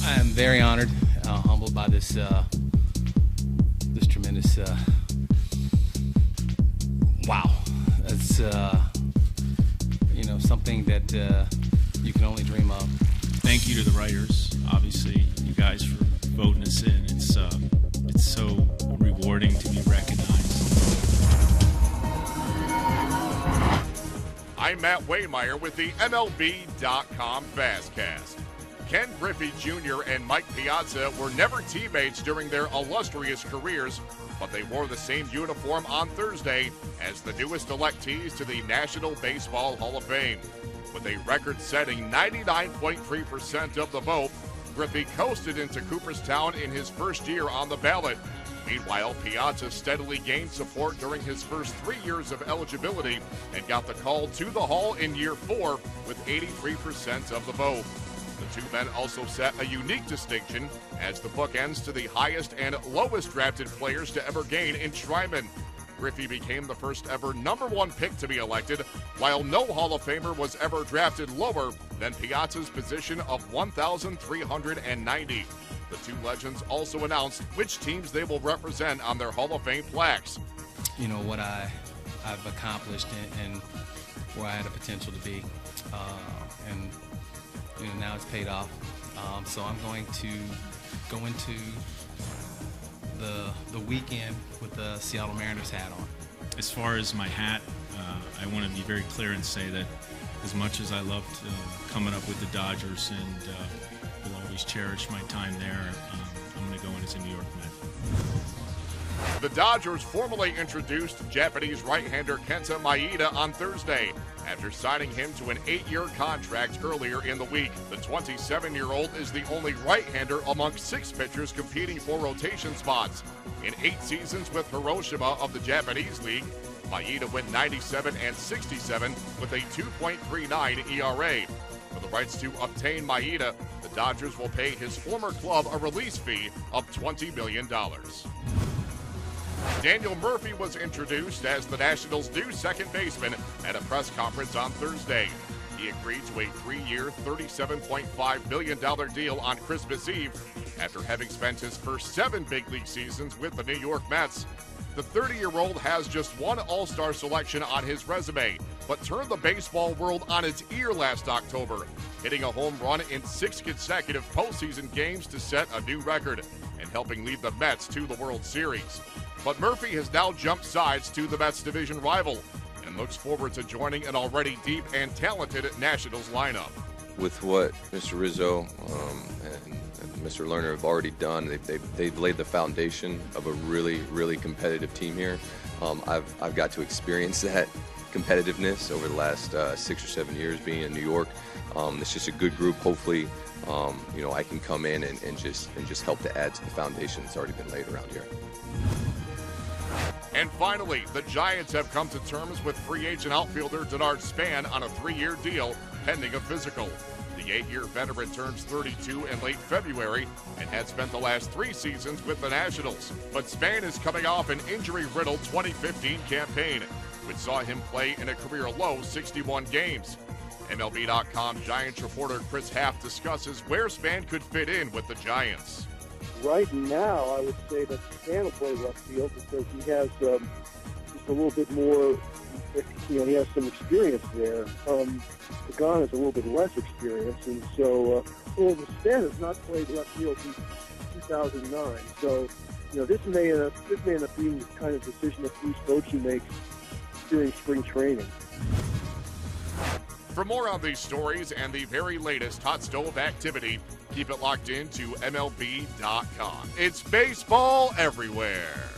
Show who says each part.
Speaker 1: I am very honored, humbled by this this tremendous wow. It's something that you can only dream of.
Speaker 2: Thank you to the writers, obviously, you guys, for voting us in. It's so rewarding to be recognized.
Speaker 3: I'm Matt Waymeyer with the MLB.com FastCast. Ken Griffey Jr. and Mike Piazza were never teammates during their illustrious careers, but they wore the same uniform on Thursday as the newest electees to the National Baseball Hall of Fame. With a record-setting 99.3% of the vote, Griffey coasted into Cooperstown in his first year on the ballot. Meanwhile, Piazza steadily gained support during his first 3 years of eligibility and got the call to the Hall in year 4 with 83% of the vote. The two men also set a unique distinction as the bookends to the highest and lowest drafted players to ever gain enshrinement. Griffey became the first ever #1 pick to be elected, while no Hall of Famer was ever drafted lower than Piazza's position of 1,390. The two legends also announced which teams they will represent on their Hall of Fame plaques.
Speaker 1: You know, what I've accomplished and where I had a potential to be. And now it's paid off. So I'm going to go into the weekend with the Seattle Mariners hat on.
Speaker 2: As far as my hat, I want to be very clear and say that as much as I loved coming up with the Dodgers and will always cherish my time there, I'm going to go in as a New York Met.
Speaker 3: The Dodgers formally introduced Japanese right-hander Kenta Maeda on Thursday after signing him to an 8-year contract earlier in the week. The 27-year-old is the only right-hander among 6 pitchers competing for rotation spots. In 8 seasons with Hiroshima of the Japanese League, Maeda went 97 and 67 with a 2.39 ERA. For the rights to obtain Maeda, the Dodgers will pay his former club a release fee of $20 million. Daniel Murphy was introduced as the Nationals' new second baseman at a press conference on Thursday. He agreed to a 3-year, $37.5 million deal on Christmas Eve after having spent his first 7 big league seasons with the New York Mets. The 30-year-old has just 1 All-Star selection on his resume, but turned the baseball world on its ear last October, hitting a home run in 6 consecutive postseason games to set a new record and helping lead the Mets to the World Series. But Murphy has now jumped sides to the Mets division rival and looks forward to joining an already deep and talented Nationals lineup.
Speaker 4: With what Mr. Rizzo and Mr. Lerner have already done, they've laid the foundation of a really, really competitive team here. I've got to experience that competitiveness over the last 6 or 7 years being in New York. It's just a good group. Hopefully, I can come in and just help to add to the foundation that's already been laid around here.
Speaker 3: And finally, the Giants have come to terms with free agent outfielder Denard on a 3-year deal pending a physical. The 8-year veteran turns 32 in late February and had spent the last 3 seasons with the Nationals. But Span is coming off an injury-riddled 2015 campaign, which saw him play in a career-low 61 games. MLB.com Giants reporter Chris Half discusses where Span could fit in with the Giants.
Speaker 5: Right now, I would say that Span will play left field because he has just a little bit more, he has some experience there. Pagan has a little bit less experience, and so, Span has not played left field since 2009. So, this may end up being the kind of decision that Bruce Bochy makes during spring training.
Speaker 3: For more on these stories and the very latest hot stove activity, keep it locked in to MLB.com. It's baseball everywhere.